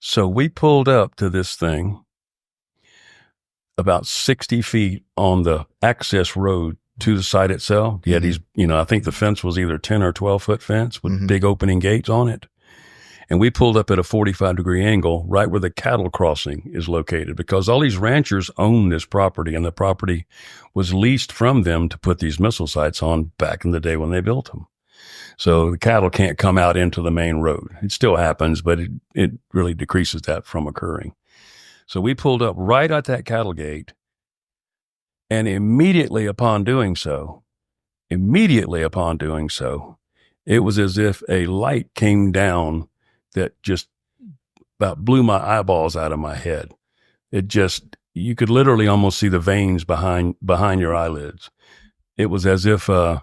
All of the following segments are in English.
So we pulled up to this thing about 60 feet on the access road to the site itself. You had these, I think the fence was either 10 or 12-foot fence with big opening gates on it. And we pulled up at a 45-degree angle right where the cattle crossing is located, because all these ranchers own this property, and the property was leased from them to put these missile sites on back in the day when they built them. So the cattle can't come out into the main road. It still happens, but it really decreases that from occurring. So we pulled up right at that cattle gate, and immediately upon doing so, it was as if a light came down that just about blew my eyeballs out of my head. You could literally almost see the veins behind your eyelids. It was as if, I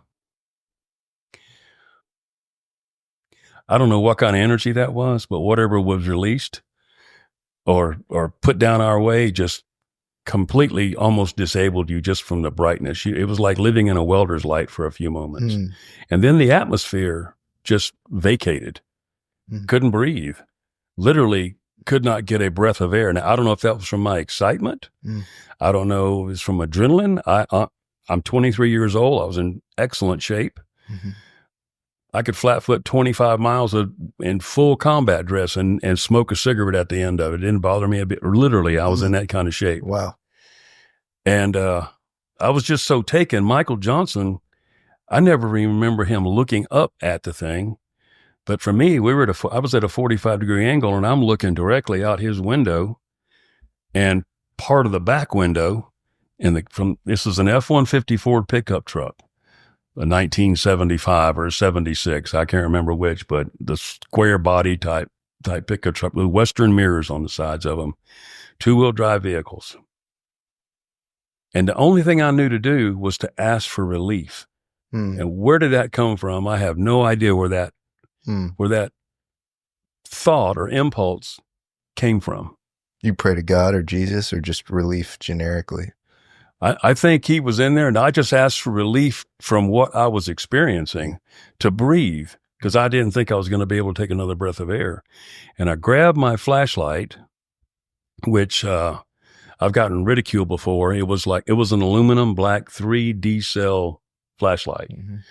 don't know what kind of energy that was, but whatever was released or put down our way just completely almost disabled you just from the brightness. It was like living in a welder's light for a few moments. And then the atmosphere just vacated. Couldn't breathe. Literally could not get a breath of air. Now, I don't know if that was from my excitement. I don't know if it was from adrenaline. I'm 23 years old. I was in excellent shape. I could flat foot 25 miles in full combat dress and smoke a cigarette at the end of it. It didn't bother me a bit. Literally, I was in that kind of shape. Wow. And I was just so taken. Michael Johnson, I never remember him looking up at the thing. But for me, I was at a 45-degree angle, and I'm looking directly out his window, and part of the back window, this is an F-150 Ford pickup truck, a 1975 or 76, I can't remember which, but the square body type pickup truck with Western mirrors on the sides of them, 2-wheel drive vehicles. And the only thing I knew to do was to ask for relief. And where did that come from? I have no idea where that thought or impulse came from. You pray to God or Jesus, or just relief generically? I think he was in there, and I just asked for relief from what I was experiencing, to breathe, because I didn't think I was going to be able to take another breath of air. And I grabbed my flashlight, which I've gotten ridiculed before. It was an aluminum black 3D cell flashlight. I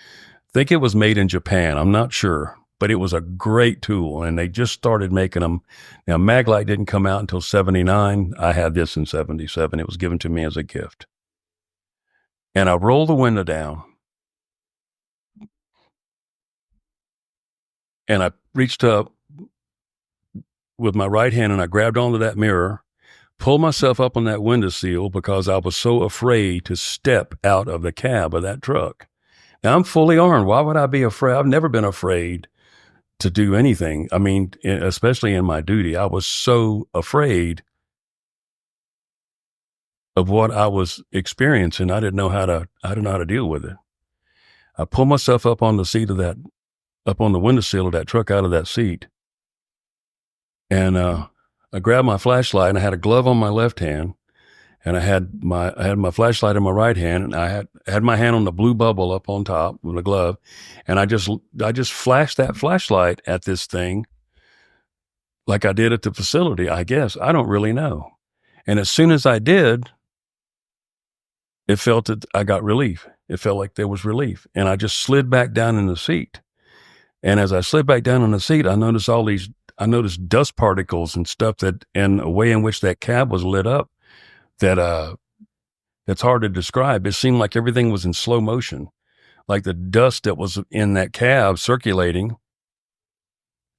think it was made in Japan. I'm not sure. But it was a great tool, and they just started making them. Now, Maglite didn't come out until 79. I had this in 77. It was given to me as a gift. And I rolled the window down, and I reached up with my right hand, and I grabbed onto that mirror, pulled myself up on that windowsill because I was so afraid to step out of the cab of that truck. Now, I'm fully armed. Why would I be afraid? I've never been afraid to do anything. I mean, especially in my duty, I was so afraid of what I was experiencing. I didn't know how to deal with it. I pulled myself up on the windowsill of that truck out of that seat. And, I grabbed my flashlight, and I had a glove on my left hand, and I had my flashlight in my right hand, and I had my hand on the blue bubble up on top with the glove, and I just flashed that flashlight at this thing like I did at the facility, I guess. I don't really know. And as soon as I did, it felt that I got relief. It felt like there was relief, and I just slid back down in the seat. And as I slid back down in the seat, I noticed dust particles and stuff and a way in which that cab was lit up that's hard to describe. It seemed like everything was in slow motion, like the dust that was in that cab circulating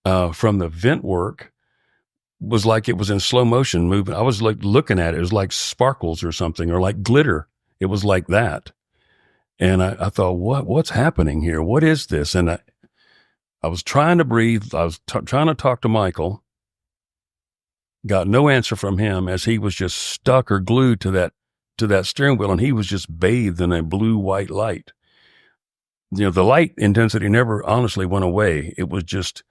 from the vent work was like it was in slow motion moving. I was like looking at it. It was like sparkles or something, or like glitter. It was like that. And I thought, what's happening here? What is this? And I was trying to breathe. I was trying to talk to Michael. Got no answer from him, as he was just stuck or glued to that steering wheel, and he was just bathed in a blue-white light. The light intensity never honestly went away. It was just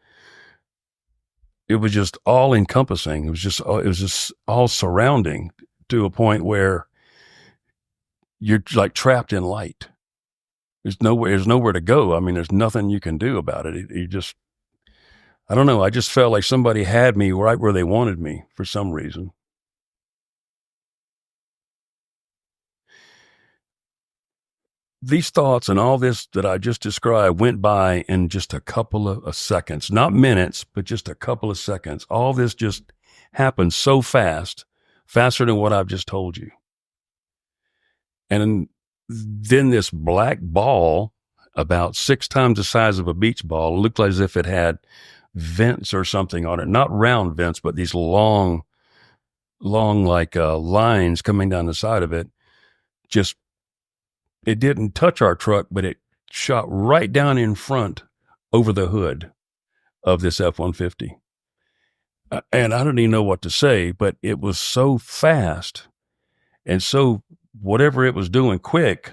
all encompassing. It was just all surrounding, to a point where you're like trapped in light. There's nowhere to go. I mean, there's nothing you can do about it. I don't know. I just felt like somebody had me right where they wanted me for some reason. These thoughts and all this that I just described went by in just a couple of seconds, not minutes, but just a couple of seconds. All this just happened so fast, faster than what I've just told you. And then this black ball, about 6 times the size of a beach ball, looked as if it had vents or something on it. Not round vents, but these long like lines coming down the side of it. Just, it didn't touch our truck, but it shot right down in front over the hood of this F-150. And I don't even know what to say, but it was so fast and so whatever it was doing quick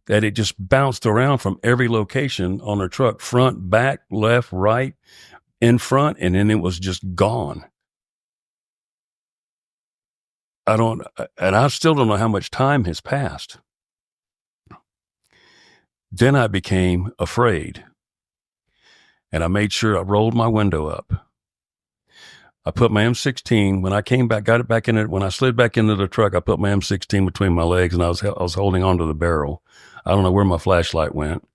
that it just bounced around from every location on our truck, front, back, left, right, in front, and then it was just gone. And I still don't know how much time has passed. Then I became afraid, and I made sure I rolled my window up. I put my M16, when I came back, got it back in it, when I slid back into the truck, I put my M16 between my legs, and I was holding onto the barrel. I don't know where my flashlight went.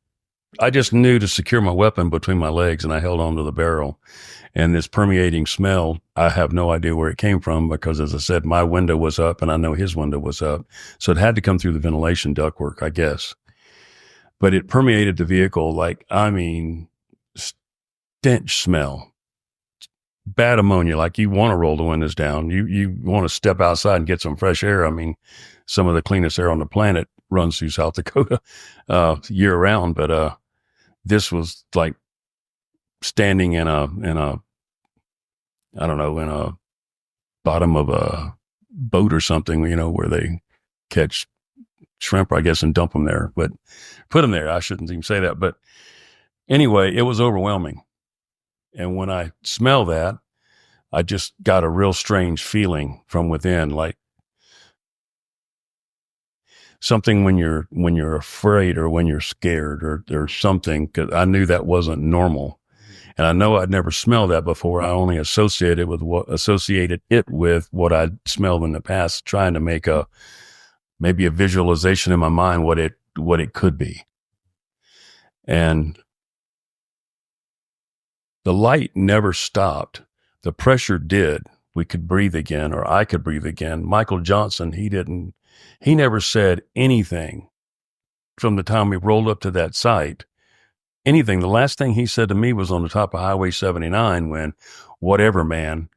I just knew to secure my weapon between my legs, and I held onto the barrel. And this permeating smell, I have no idea where it came from because, as I said, my window was up and I know his window was up. So it had to come through the ventilation ductwork, I guess. But it permeated the vehicle like, I mean, stench smell. Bad ammonia, like you want to roll the windows down. You want to step outside and get some fresh air. I mean, some of the cleanest air on the planet runs through South Dakota year round. But this was like standing in a I don't know, in a bottom of a boat or something, you know, where they catch shrimp, I guess, and dump them there. But put them there. I shouldn't even say that. But anyway, it was overwhelming. And when I smell that, I just got a real strange feeling from within, like something when you're afraid or when you're scared or something, because I knew that wasn't normal. And I know I'd never smelled that before. I only associated it with what I'd smelled in the past, trying to make maybe a visualization in my mind what it could be. And the light never stopped. The pressure did. We could breathe again, or I could breathe again. Michael Johnson, he never said anything from the time we rolled up to that site. Anything. The last thing he said to me was on the top of Highway 79 when whatever, man,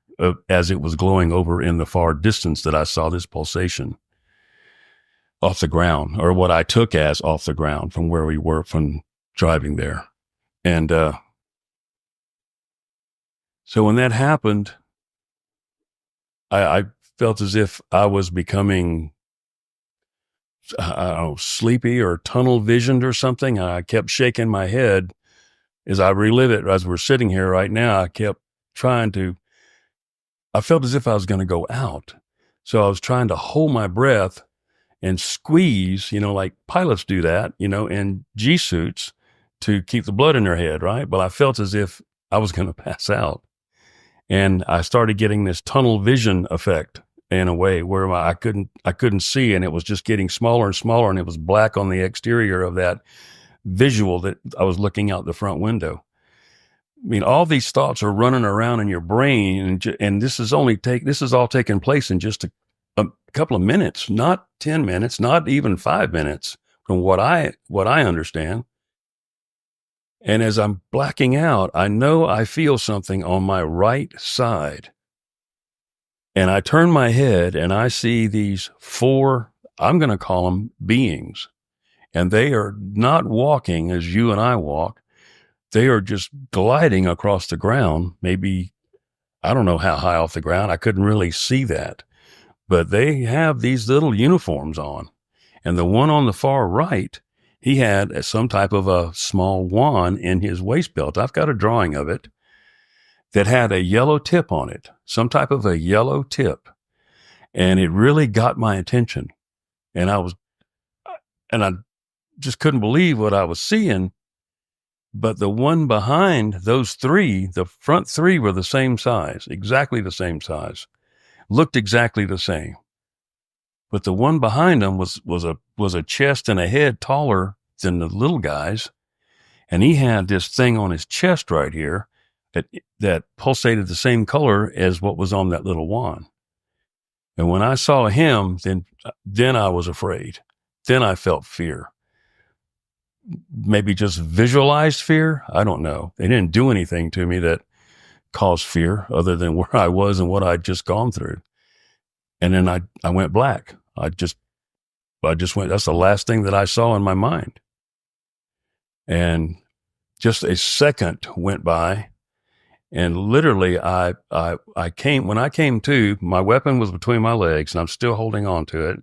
as it was glowing over in the far distance, that I saw this pulsation off the ground, or what I took as off the ground from where we were from driving there. And so when that happened, I felt as if I was becoming, I don't know, sleepy or tunnel visioned or something. I kept shaking my head as I relive it. As we're sitting here right now, I kept I felt as if I was going to go out. So I was trying to hold my breath and squeeze, you know, like pilots do that, you know, in G suits to keep the blood in their head, right? But I felt as if I was going to pass out. And I started getting this tunnel vision effect in a way where I couldn't see, and it was just getting smaller and smaller, and it was black on the exterior of that visual that I was looking out the front window. I mean, all these thoughts are running around in your brain, and this is all taking place in just a couple of minutes, not 10 minutes, not even 5 minutes, from what I understand. And as I'm blacking out, I know I feel something on my right side. And I turn my head and I see these 4, I'm going to call them beings. And they are not walking as you and I walk. They are just gliding across the ground. Maybe, I don't know how high off the ground. I couldn't really see that. But they have these little uniforms on. And the one on the far right, he had some type of a small wand in his waist belt. I've got a drawing of it that had a yellow tip on it, some type of a yellow tip. And it really got my attention. And I just couldn't believe what I was seeing. But the one behind those three, the front three were the same size, exactly the same size, looked exactly the same. But the one behind them was a chest and a head taller than the little guys. And he had this thing on his chest right here that pulsated the same color as what was on that little wand. And when I saw him, then I was afraid. Then I felt fear. Maybe just visualized fear. I don't know. They didn't do anything to me that caused fear other than where I was and what I'd just gone through. And then I went black. I just went, that's the last thing that I saw in my mind. And just a second went by. And literally, when I came to, my weapon was between my legs and I'm still holding on to it.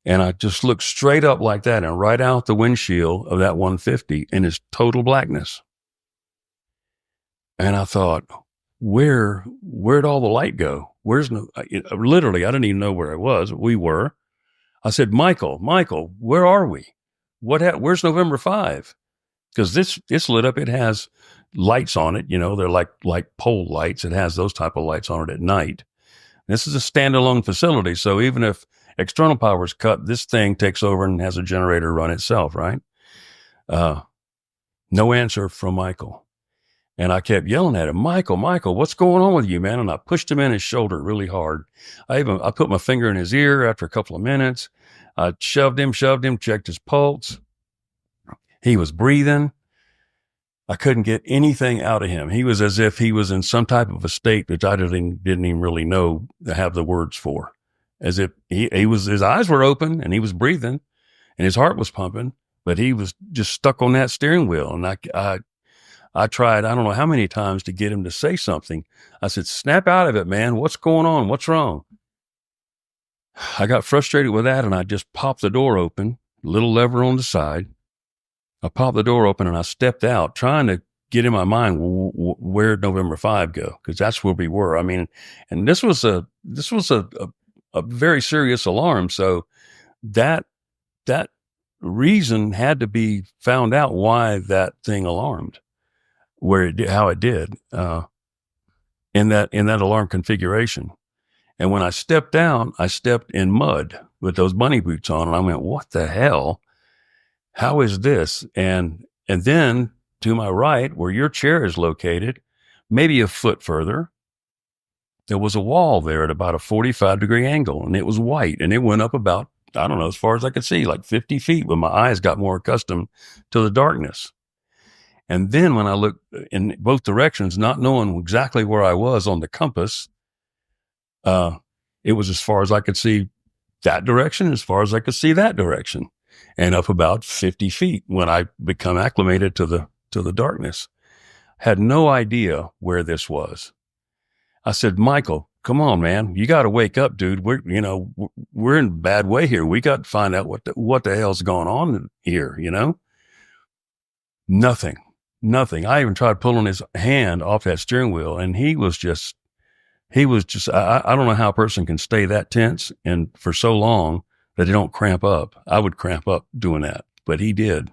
And I just looked straight up like that and right out the windshield of that 150 in its total blackness. And I thought, where'd all the light go? Literally, I didn't even know where I was. We were. I said, Michael, where are we? Where's November 5? Because it's lit up. It has lights on it. They're like pole lights. It has those type of lights on it at night. This is a standalone facility. So even if external power is cut, this thing takes over and has a generator run itself, right? No answer from Michael. And I kept yelling at him, Michael, what's going on with you, man? And I pushed him in his shoulder really hard. I put my finger in his ear after a couple of minutes. I shoved him, checked his pulse. He was breathing. I couldn't get anything out of him. He was as if he was in some type of a state which I didn't even really know to have the words for. As if his eyes were open and he was breathing and his heart was pumping, but he was just stuck on that steering wheel. And I tried, I don't know how many times to get him to say something. I said, snap out of it, man. What's going on? What's wrong? I got frustrated with that and I just popped the door open, little lever on the side. I popped the door open and I stepped out trying to get in my mind, where'd November 5 go? Because that's where we were. I mean, and this was a very serious alarm. So that reason had to be found out why that thing alarmed, how it did, in that alarm configuration. And when I stepped down, I stepped in mud with those bunny boots on and I went, what the hell? How is this? And then to my right, where your chair is located, maybe a foot further, there was a wall there at about a 45-degree angle, and it was white, and it went up about, I don't know, as far as I could see, like 50 feet, when my eyes got more accustomed to the darkness. And then when I looked in both directions, not knowing exactly where I was on the compass, it was as far as I could see that direction, as far as I could see that direction, and up about 50 feet when I become acclimated to the darkness. Had no idea where this was. I said, Michael, come on, man. You got to wake up, dude. We're in a bad way here. We got to find out what the hell's going on here, Nothing. I even tried pulling his hand off that steering wheel and he was just, I don't know how a person can stay that tense and for so long that they don't cramp up. I would cramp up doing that, but he did.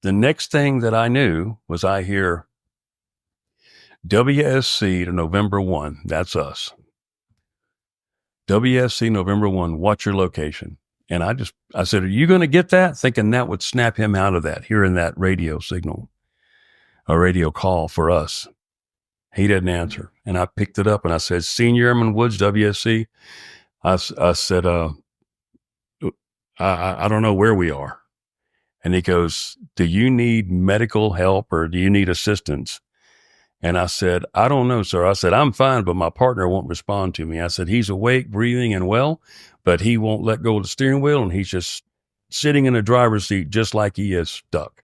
The next thing that I knew was I hear WSC to November 1. That's us. WSC November 1, what's your location? And I said, are you going to get that? Thinking that would snap him out of that, hearing that radio signal, a radio call for us. He didn't answer. And I picked it up and I said, Senior Airman Woods, WSC. I said, I don't know where we are. And he goes, do you need medical help or do you need assistance? And I said, I don't know, sir. I said, I'm fine, but my partner won't respond to me. I said, he's awake, breathing, and well, but he won't let go of the steering wheel, and he's just sitting in the driver's seat just like he is stuck.